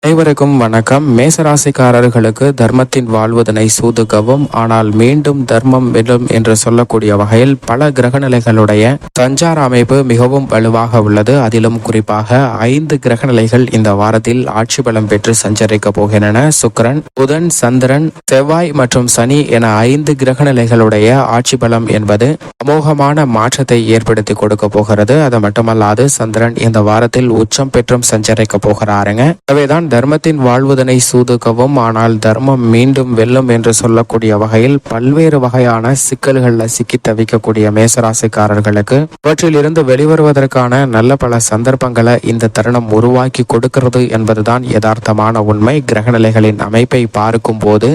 அனைவருக்கும் வணக்கம். மேசராசிக்காரர்களுக்கு தர்மத்தின் வாழ்வதனை சூதுகவும் ஆனால் மீண்டும் தர்மம் வெல்லும் என்று சொல்லக்கூடிய வகையில் பல கிரகநிலைகளுடைய சஞ்சார அமைப்பு மிகவும் வலுவாக உள்ளது. அதிலும் குறிப்பாக 5 கிரகநிலைகள் இந்த வாரத்தில் ஆட்சி பலம் பெற்று சஞ்சரிக்க போகின்றன. சுக்கிரன், புதன், சந்திரன், செவ்வாய் மற்றும் சனி என 5 கிரகநிலைகளுடைய ஆட்சி பலம் என்பது அமோகமான மாற்றத்தை ஏற்படுத்தி கொடுக்க போகிறது. அது மட்டுமல்லாது சந்திரன் இந்த வாரத்தில் உச்சம் பெற்றும் சஞ்சரிக்க போகிறாருங்க. எனவேதான் தர்மத்தின் வாழ்வதனை சூதுக்கவும் ஆனால் தர்மம் மீண்டும் வெல்லும் என்று சொல்லக்கூடிய வகையில் பல்வேறு வகையான சிக்கல்களில் சிக்கி தவிக்கக்கூடிய மேசராசிக்காரர்களுக்கு அவற்றில் இருந்து வெளிவருவதற்கான நல்ல பல சந்தர்ப்பங்களை இந்த தருணம் உருவாக்கி கொடுக்கிறது என்பதுதான் யதார்த்தமான உண்மை. கிரகநிலைகளின் அமைப்பை பார்க்கும் போது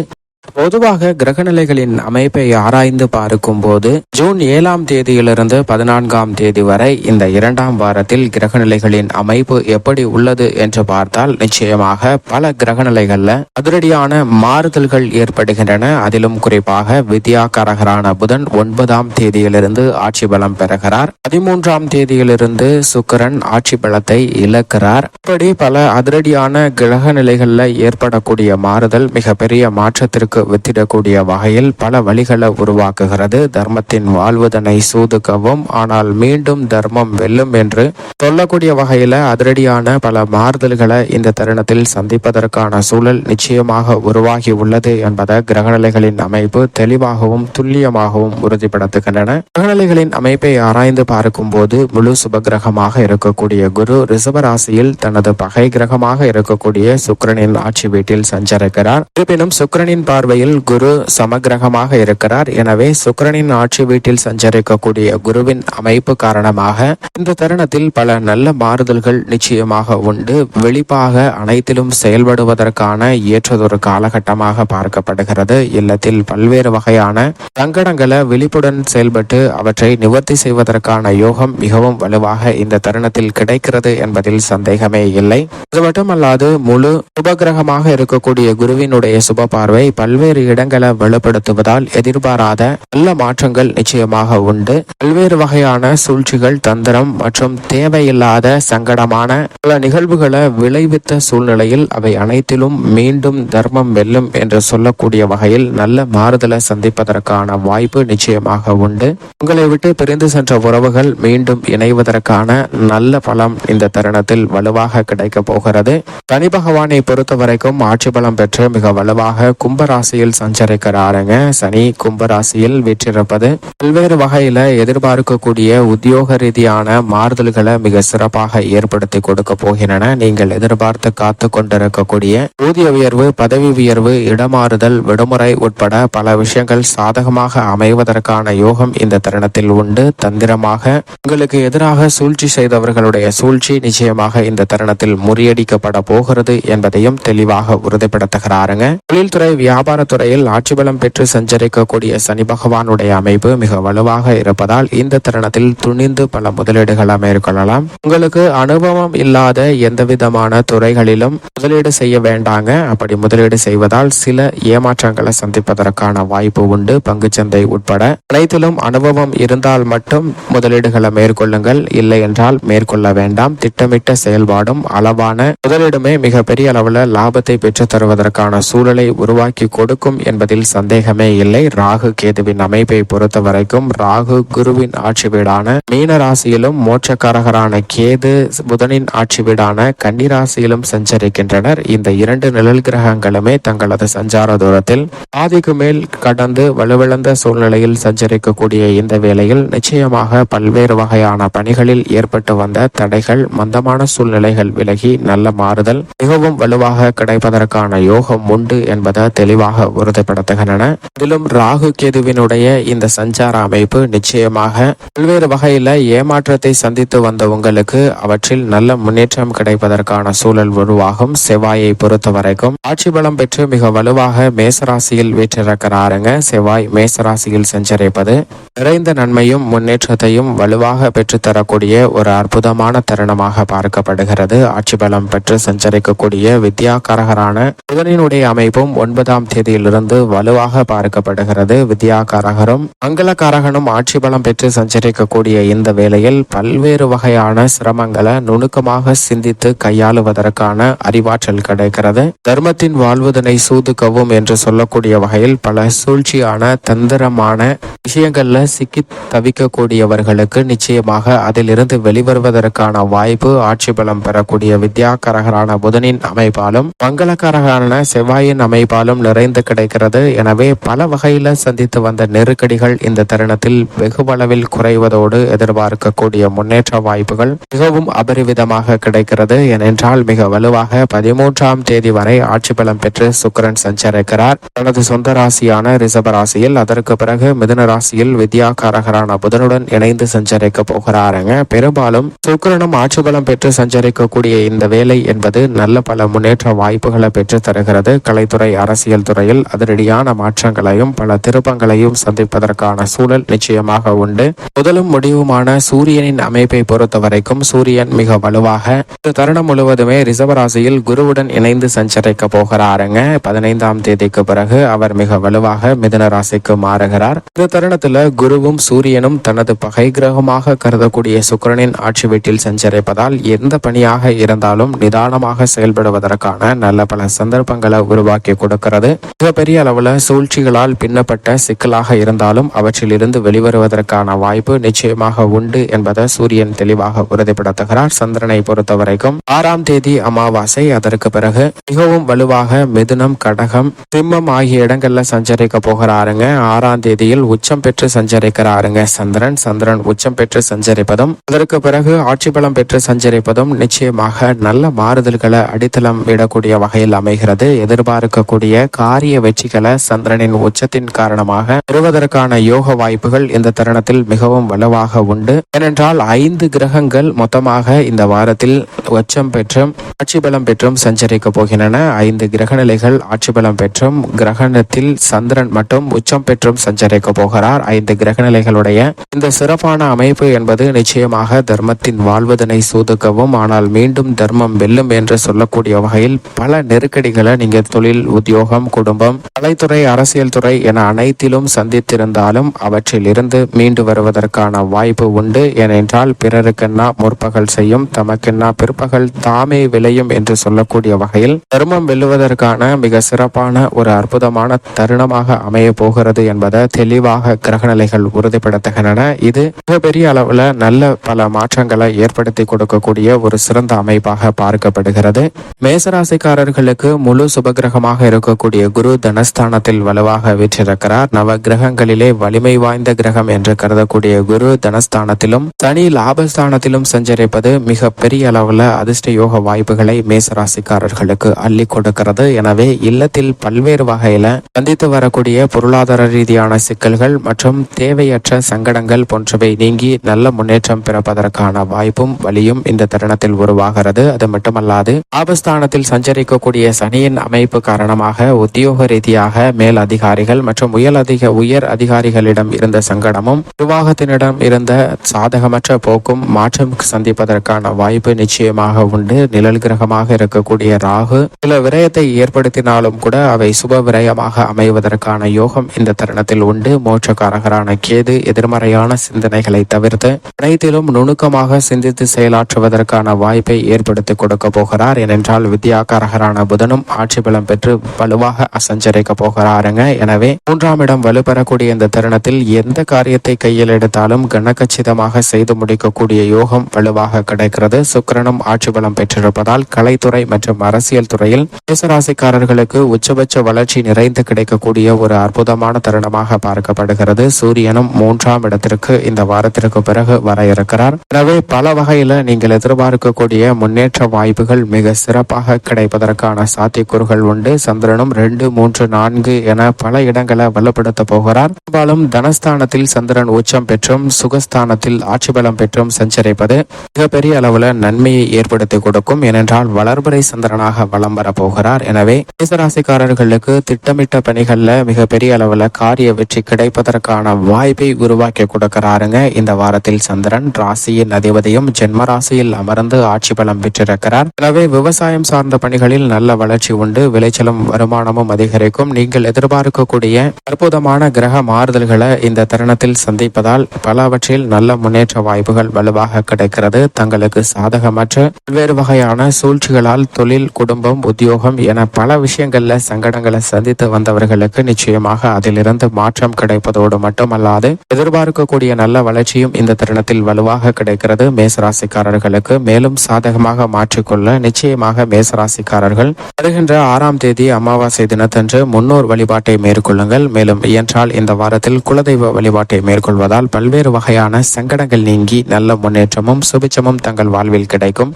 பொதுவாக கிரகநிலைகளின் அமைப்பை ஆராய்ந்து பார்க்கும் போது ஜூன் 7ஆம் தேதியிலிருந்து 14ஆம் தேதி வரை இந்த 2ஆம் வாரத்தில் கிரகநிலைகளின் அமைப்பு எப்படி உள்ளது என்று பார்த்தால் நிச்சயமாக பல கிரகநிலைகள்ல அதிரடியான மாறுதல்கள் ஏற்படுகின்றன. அதிலும் குறிப்பாக வித்யாகாரகரான புதன் 9ஆம் தேதியிலிருந்து ஆட்சி பலம் பெறுகிறார். 13ஆம் தேதியிலிருந்து சுக்கிரன் ஆட்சி பலத்தை இழக்கிறார். இப்படி பல அதிரடியான கிரகநிலைகள்ல ஏற்படக்கூடிய மாறுதல் மிகப்பெரிய மாற்றத்திற்கு வித்திடக்கூடிய வகையில் பல வழிகளை உருவாக்குகிறது. தர்மத்தின் வாழ்வதனை சூதுக்கவும் ஆனால் மீண்டும் தர்மம் வெல்லும் என்று சொல்லக்கூடிய வகையில அதிரடியான பல மாறுதல்களை இந்த தருணத்தில் சந்திப்பதற்கான சூழல் நிச்சயமாக உருவாகி உள்ளது என்பதை கிரகநிலைகளின் அமைப்பு தெளிவாகவும் துல்லியமாகவும் உறுதிப்படுத்துகின்றன. கிரகநிலைகளின் அமைப்பை ஆராய்ந்து பார்க்கும் போது முழு சுபகிரகமாக இருக்கக்கூடிய குரு ரிஷபராசியில் தனது பகை கிரகமாக இருக்கக்கூடிய சுக்கிரனின் ஆட்சி வீட்டில் சஞ்சரிக்கிறார். இருப்பினும் சுக்கிரனின் பார்வையில் குரு சமகிரகமாக இருக்கிறார். எனவே சுக்கிரனின் ஆட்சி வீட்டில் சஞ்சரிக்கக்கூடிய குருவின் அமைப்பு காரணமாக இந்த தருணத்தில் பல நல்ல மாறுதல்கள் நிச்சயமாக உண்டு. வெளிப்பாக அனைத்திலும் செயல்படுவதற்கான ஏற்றதொரு காலகட்டமாக பார்க்கப்படுகிறது. இல்லத்தில் பல்வேறு வகையான சங்கடங்களை விழிப்புடன் செயல்பட்டு அவற்றை நிவர்த்தி செய்வதற்கான யோகம் மிகவும் வலுவாக இந்த தருணத்தில் கிடைக்கிறது என்பதில் சந்தேகமே இல்லை. அது மட்டுமல்லாது முழு சுபகிரகமாக இருக்கக்கூடிய குருவினுடைய சுப பார்வை பல்வேறு இடங்களை வலுப்படுத்துவதால் எதிர்பாராத நல்ல மாற்றங்கள் நிச்சயமாக உண்டு. பல்வேறு வகையான சூழ்ச்சிகள், தந்திரம் மற்றும் தேவையில்லாத சங்கடமான பல நிகழ்வுகளை விளைவித்த சூழ்நிலையில் அவை அனைத்திலும் மீண்டும் தர்மம் வெல்லும் என்று சொல்லக்கூடிய வகையில் நல்ல மாறுதலை சந்திப்பதற்கான வாய்ப்பு நிச்சயமாக உண்டு. உங்களை விட்டு பிரிந்து சென்ற உறவுகள் மீண்டும் இணைவதற்கான நல்ல பலம் இந்த தருணத்தில் வலுவாக கிடைக்க போகிறது. சனி பகவானை பொறுத்த வரைக்கும் ஆட்சி பலம் பெற்று மிக வலுவாக கும்பராசியில் சஞ்சரிக்கிறாருங்க. சனி கும்பராசியில் வீற்றிருப்பது பல்வேறு வகையில எதிர்பார்க்கக்கூடிய உத்தியோக ரீதியான மாறுதல்களை மிக சிறப்பாக ஏற்படுத்தி கொடுக்க போகின்றன. நீங்கள் எதிர்பார்த்து காத்து கொண்டிருக்கக்கூடிய ஊதிய உயர்வு, பதவி உயர்வு, இடமாறுதல், விடுமுறை உட்பட பல விஷயங்கள் சாதகமாக அமைவதற்கான யோகம் இந்த தருணத்தில் உண்டு. தந்திரமாக உங்களுக்கு எதிராக சூழ்ச்சி செய்தவர்களுடைய சூழ்ச்சி நிச்சயமாக இந்த தருணத்தில் முறியடிக்கப்பட போகிறது என்பதையும் தெளிவாக உறுதிப்படுத்துகிறாருங்க. தொழில்துறை, வியாபாரத்துறையில் ஆட்சி பலம் பெற்று சஞ்சரிக்கக்கூடிய சனி பகவானுடைய அமைப்பு மிக வலுவாக இருப்பதால் இந்த தருணத்தில் துணிந்து பல முதலீடுகளை மேற்கொள்ளலாம். உங்களுக்கு அனுபவம் இல்லாத எந்த விதமான துறைகளிலும் முதலீடு செய்ய வேண்டாங்க. அப்படி முதலீடு செய்வதால் சில ஏமாற்றங்களை சந்திப்பதற்கான வாய்ப்பு உண்டு. பங்குச்சந்தை உட்பட அனைத்திலும் அனுபவம் இருந்தால் மட்டும் முதலீடுகளை மேற்கொள்ளுங்கள். இல்லை என்றால் மேற்கொள்ள வேண்டாம். திட்டமிட்ட செயல்பாடும் அளவான முதலீடுமே மிக பெரிய அளவில் லாபத்தை பெற்று தருவதற்கான சூழலை உருவாக்கி கொடுக்கும் என்பதில் சந்தேகமே இல்லை. ராகு கேதுவின் அமைப்பை பொறுத்த வரைக்கும் ராகு குருவின் ஆட்சி வீடான மீன ராசியிலும், மோட்சக்காரகரான கேது புதனின் ஆட்சி வீடான கன்னி ராசியிலும் சஞ்சரிக்கின்றனர். இந்த 2 நிழல் கிரகங்களுமே தங்களது சஞ்சார தூரத்தில் பாதிக்கு மேல் கடந்து வலுவிழந்த சூழ்நிலையில் சஞ்சரிக்கக்கூடிய இந்த வேளையில் நிச்சயமாக பல்வேறு வகையான பணிகளில் ஏற்பட்டு வந்த தடைகள், மந்தமான சூழ்நிலைகள் விலகி நல்ல மாறுதல் மிகவும் வலுவாக கிடைப்பதற்கான யோகம் உண்டு என்பதை தெளிவாக உறுதிப்படுத்துகின்றன. இதிலும் ராகு கேதுவினுடைய இந்த சஞ்சார அமைப்பு நிச்சயமாக பல்வேறு வகையில ஏமாற்றத்தை சந்தித்து வந்த உங்களுக்கு அவற்றில் நல்ல முன்னேற்றம் கிடைப்பதற்கான சூழல் உருவாகும். செவ்வாயை பொறுத்த வரைக்கும் ஆட்சி பலம் பெற்று மிக வலுவாக மேசராசியில் வீற்றிருக்கிறாருங்க. செவ்வாய் மேசராசியில் சஞ்சரிப்பது நிறைந்த நன்மையும் முன்னேற்றத்தையும் வலுவாக பெற்றுத்தரக்கூடிய ஒரு அற்புதமான தருணமாக பார்க்கப்படுகிறது. ஆட்சி பலம் பெற்று சஞ்சரிக்கக்கூடிய வித்யாகாரகரான புதனினுடைய அமைப்பும் 9ஆம் தேதியிலிருந்து வலுவாக பார்க்கப்படுகிறது. வித்யாகாரகரும் மங்களகாரகனும் ஆட்சி பலம் பெற்று சஞ்சரிக்கக்கூடிய இந்த வேளையில் பல்வேறு வகையான சிரமங்களை நுணுக்கமாக சிந்தித்து கையாளுவதற்கான அறிவாற்றல் கிடைக்கிறது. தர்மத்தின் வாழ்வதனை சூதுக்கவும் என்று சொல்லக்கூடிய வகையில் பல சூழ்ச்சியான தந்திரமான விஷயங்கள்ல சிக்கி தவிக்கக்கூடியவர்களுக்கு நிச்சயமாக அதிலிருந்து வெளிவருவதற்கான வாய்ப்பு ஆட்சி பலம் பெறக்கூடிய வித்யாகாரகரான புதனின் அமைப்பாலும் மங்களகாரகரான செவ்வாயின் அமைப்பாலும் நிறைந்து கிடைக்கிறது. எனவே பல வகையில சந்தித்து வந்த நெருக்கடிகள் இந்த தருணத்தில் வெகுவளவில் குறைவதோடு எதிர்பார்க்கக்கூடிய முன்னேற்ற வாய்ப்புகள் மிகவும் அபரிவிதமாக கிடைக்கிறது. ஏனென்றால் மிக வலுவாக 13ஆம் தேதி வரை ஆட்சி பலம் பெற்று சுக்கிரன் சஞ்சரிக்கிறார் தனது சொந்த ராசியான ரிஷப ராசியில். அதற்கு பிறகு மிதுன ராசியில் வித்யாகாரகரான புதனுடன் இணைந்து சஞ்சரிக்க போகிறாருங்க. பெரும்பாலும் சுக்கிரனும் ஆட்சி பலம் பெற்று சஞ்சரிக்கக்கூடிய இந்த வேலை என்பது நல்ல பல முன்னேற்ற வாய்ப்புகளை பெற்று தருகிறது. கலைத்துறை, அரசியல் துறையில் அதிரடியான மாற்றங்களையும் பல திருப்பங்களையும் சந்திப்பதற்கான சூழல் நிச்சயமாக உண்டு. முதலும் முடிவுமான சூரியனின் அமைப்பை பொறுத்த வரைக்கும் சூரியன் மிக வலுவாக இந்த தருணம் முழுவதுமே ரிஷபராசியில் குருவுடன் இணைந்து சஞ்சரிக்க போகிறாருங்க. 15ஆம் தேதிக்கு பிறகு அவர் மிக வலுவாக மிதுன ராசிக்கு மாறுகிறார். இந்த தருணத்துல குருவும் சூரியனும் தனது பகை கிரகமாக கருதக்கூடிய சுக்கிரனின் ஆட்சி வீட்டில் சஞ்சரிப்பதால் எந்த பணியாக இருந்தாலும் நிதானமாக செயல்படுவதற்கான நல்ல பல சந்தர்ப்பங்களை உருவாக்கி கொடுக்கிறது. மிகப்பெரிய அளவுல சூழ்ச்சிகளால் பின்னப்பட்ட சிக்கலாக இருந்தாலும் அவற்றில் இருந்து வெளிவருவதற்கான வாய்ப்பு நிச்சயமாக உண்டு என்பதை சூரியன் தெளிவாக உறுதிப்படுத்துகிறார். சந்திரனை பொறுத்த வரைக்கும் 6ஆம் தேதி அமாவாசை, அதற்கு பிறகு மிகவும் வலுவாக மிதுனம், கடகம், சிம்மம் ஆகிய இடங்கள்ல சஞ்சரிக்க போகிறாருங்க. 6ஆம் தேதியில் உச்சம் பெற்று சஞ்சரிக்கிறாருங்க சந்திரன் உச்சம் பெற்று சஞ்சரிப்பதும் அதற்கு பிறகு ஆட்சி பலம் பெற்று சஞ்சரிப்பதும் நிச்சயமாக நல்ல மாறுதல்களை அடித்தளம் விடக்கூடிய வகையில் அமைகிறது. எதிர்பார்க்கக்கூடிய காரிய வெற்றிகளை சந்திரனின் உச்சத்தின் காரணமாக பெறுவதற்கான யோக வாய்ப்புகள் இந்த தருணத்தில் மிகவும் வலுவாக உண்டு. ஏனென்றால் 5 கிரகங்கள் மொத்தமாக இந்த வாரத்தில் உச்சம் பெற்றும் ஆட்சி பலம் பெற்றும் சஞ்சரிக்க போகின்றன. 5 கிரக நிலைகள் ஆட்சி பலம் பெற்றும் கிரகணத்தில் சந்திரன் மட்டும் உச்சம் பெற்றும் சஞ்சரிக்க போகிறார். 5 கிரக நிலைகளுடைய இந்த சிறப்பான அமைப்பு என்பது நிச்சயமாக தர்மத்தின் வாழ்வதனை சூதுக்கவும் ஆனால் மீண்டும் தர்மம் வெல்லும் என்று சொல்லக்கூடிய வகையில் பல நெருக்கடிகளை நீங்க தொழில், உத்தியோகம், குடும்பம், கலைத்துறை, அரசியல் துறை என அனைத்திலும் சந்தித்திருந்தாலும் அவற்றில் இருந்து மீண்டு வருவதற்கான வாய்ப்பு உண்டு. ஏனென்றால் பிறருக்கென்னா முற்பகல் செய்யும், தமக்கென்னா பிற்பகல் தாமே விளையும் என்று சொல்லக்கூடிய வகையில் தர்மம் வெல்லுவதற்கான மிக சிறப்பான ஒரு அற்புதமான தருணமாக அமைய போகிறது என்பதை தெளிவாக கிரகநிலைகள் உறுதிப்படுத்துகின்றன. இது மிகப்பெரிய அளவுல நல்ல பல மாற்றங்களை ஏற்படுத்தி கொடுக்கக்கூடிய ஒரு சிறந்த அமைப்பாக பார்க்கப்படுகிறது. மேசராசிக்காரர்களுக்கு முழு சுபகிரகமாக இருக்கக்கூடிய குரு தனஸ்தானத்தில் வலுவாக வீற்றிருக்கிறார். நவ கிரகங்களிலே வலிமை வாய்ந்த கிரகம் என்று கருதக்கூடிய குரு தனஸ்தானத்திலும் சனி லாபஸ்தானத்திலும் சஞ்சரிப்பது மிக பெரிய அளவுல அதிர்ஷ்ட யோக வாய்ப்புகளை மேசராசிக்காரர்களுக்கு அள்ளி கொடுக்கிறது. எனவே இல்லத்தில் பல்வேறு வகையில சந்தித்து வரக்கூடிய பொருளாதார ரீதியான சிக்கல்கள் மற்றும் தேவையற்ற சங்கடங்கள் போன்றவை நீங்கி நல்ல முன்னேற்றம் பிறப்பதற்கான வாய்ப்பும் வழியும் இந்த தருணத்தில் உருவாகிறது. அது மட்டுமல்லாது லாபஸ்தானத்தில் சஞ்சரிக்கக்கூடிய சனியின் அமைப்பு காரணமாக உத்தியோக ரீதியாக மேல் அதிகாரிகள் மற்றும் உயர் அதிகாரிகளிடம் இருந்த சங்கடமும் நிர்வாகத்தினிடம் இருந்த சாதகமற்ற போக்கும் மாற்றம் சந்திப்பதற்கான வாய்ப்பு நிச்சயமாக உண்டு. நிழல் கிரகமாக இருக்கக்கூடிய ராகு சில விரயத்தை ஏற்படுத்தினாலும் கூட அவை சுப விரயமாக அமைவதற்கான யோகம் இந்த தருணத்தில் உண்டு. மோட்சக்காரகரான கேது எதிர்மறையான சிந்தனைகளை தவிர்த்து அனைத்திலும் நுணுக்கமாக சிந்தித்து செயலாற்றுவதற்கான வாய்ப்பை ஏற்படுத்தி கொடுக்க போகிறார். ஏனென்றால் வித்யாகாரகரான புதனும் ஆட்சி பலம் பெற்று வலுவாக சஞ்சரிக்க போகிறாருங்க. எனவே 3ஆம் இடம் வலுப்பெறக்கூடிய இந்த தருணத்தில் எந்த காரியத்தை கையில் எடுத்தாலும் கனகச்சிதமாக செய்து முடிக்கக்கூடிய யோகம் வலுவாக கிடைக்கிறது. சுக்கிரனும் ஆட்சி பலம் பெற்றிருப்பதால் கலைத்துறை மற்றும் அரசியல் துறையில் மேசராசிக்காரர்களுக்கு உச்சபட்ச வளர்ச்சி நிறைந்து கிடைக்கக்கூடிய ஒரு அற்புதமான தருணமாக பார்க்கப்படுகிறது. சூரியனும் 3ஆம் இடத்திற்கு இந்த வாரத்திற்கு பிறகு வர இருக்கிறார். எனவே பல வகையில நீங்கள் எதிர்பார்க்கக்கூடிய முன்னேற்ற வாய்ப்புகள் மிக சிறப்பாக கிடைப்பதற்கான சாத்தியக்கூறுகள் உண்டு. சந்திரனும் 2, 3, 4 என பல இடங்களை வலுப்படுத்த போகிறார். பெரும்பாலும் தனஸ்தானத்தில் சந்திரன் உச்சம் பெற்றும் சுகஸ்தானத்தில் ஆட்சி பலம் பெற்றும் சஞ்சரிப்பது மிகப்பெரிய அளவுல நன்மையை ஏற்படுத்தி கொடுக்கும். ஏனென்றால் வளர்பறை சந்திரனாக வலம் வர போகிறார். எனவே மேசராசிக்காரர்களுக்கு திட்டமிட்ட பணிகள்ல மிகப்பெரிய அளவுல காரிய வெற்றி கிடைப்பதற்கான வாய்ப்பை உருவாக்கி கொடுக்கிறாருங்க. இந்த வாரத்தில் சந்திரன் ராசியின் அதிபதியும் ஜென்ம ராசியில் அமர்ந்து ஆட்சி பலம் பெற்றிருக்கிறார். எனவே விவசாயம் சார்ந்த பணிகளில் நல்ல வளர்ச்சி உண்டு. விளைச்சலும் வருமானமும் முன்னேற்றமும் அதிகரிக்கும். நீங்கள் எதிர்பார்க்கக்கூடிய அற்புதமான கிரக மாறுதல்களை இந்த தருணத்தில் சந்திப்பதால் பலவற்றில் நல்ல முன்னேற்ற வாய்ப்புகள் வலுவாக கிடைக்கிறது. தங்களுக்கு சாதகமற்ற பல்வேறு வகையான சூழ்ச்சிகளால் தொழில், குடும்பம், உத்தியோகம் என பல விஷயங்கள்ல சங்கடங்களை சந்தித்து வந்தவர்களுக்கு நிச்சயமாக அதிலிருந்து மாற்றம் கிடைப்பதோடு மட்டுமல்லாது எதிர்பார்க்கக்கூடிய நல்ல வளர்ச்சியும் இந்த தருணத்தில் வலுவாக கிடைக்கிறது. மேசராசிக்காரர்களுக்கு மேலும் சாதகமாக மாற்றிக்கொள்ள நிச்சயமாக மேசராசிக்காரர்கள் வருகின்ற 6ஆம் தேதி அமாவாசை தினத்தன்று முன்னோர் வழிபாட்டை மேற்கொள்ளுங்கள். மேலும் இயன்றால் இந்த வாரத்தில் குலதெய்வ வழிபாட்டை மேற்கொள்வதால் பல்வேறு வகையான சங்கடங்கள் நீங்கி நல்ல முன்னேற்றமும் சுபிச்சமும் தங்கள் வாழ்வில் கிடைக்கும்.